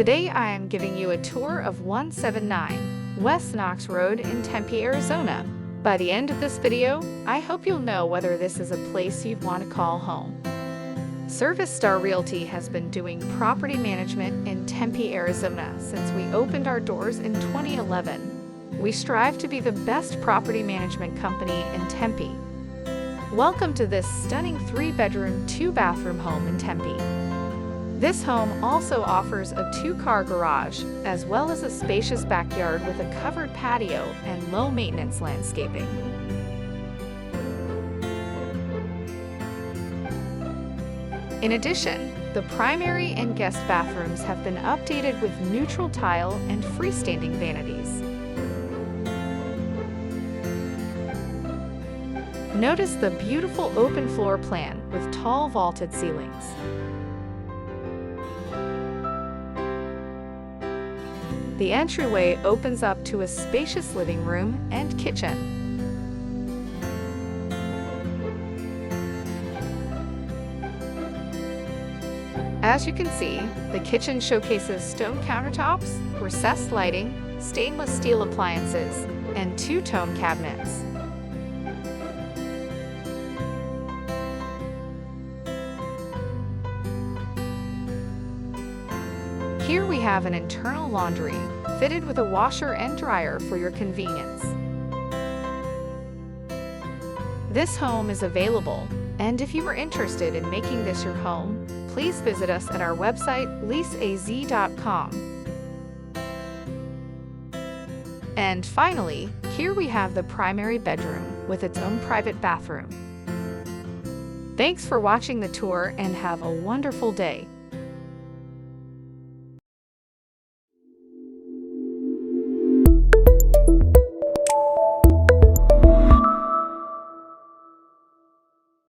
Today I am giving you a tour of 179 W Knox Road in Tempe, Arizona. By the end of this video, I hope you'll know whether this is a place you'd want to call home. Star Realty has been doing property management in Tempe, Arizona since we opened our doors in 2011. We strive to be the best property management company in Tempe. Welcome to this stunning 3-bedroom, 2-bathroom home in Tempe. This home also offers a 2-car garage, as well as a spacious backyard with a covered patio and low-maintenance landscaping. In addition, the primary and guest bathrooms have been updated with neutral tile and freestanding vanities. Notice the beautiful open floor plan with tall vaulted ceilings. The entryway opens up to a spacious living room and kitchen. As you can see, the kitchen showcases stone countertops, recessed lighting, stainless steel appliances, and 2-tone cabinets. Here we have an internal laundry, fitted with a washer and dryer for your convenience. This home is available, and if you are interested in making this your home, please visit us at our website, leaseaz.com. And finally, here we have the primary bedroom with its own private bathroom. Thanks for watching the tour and have a wonderful day.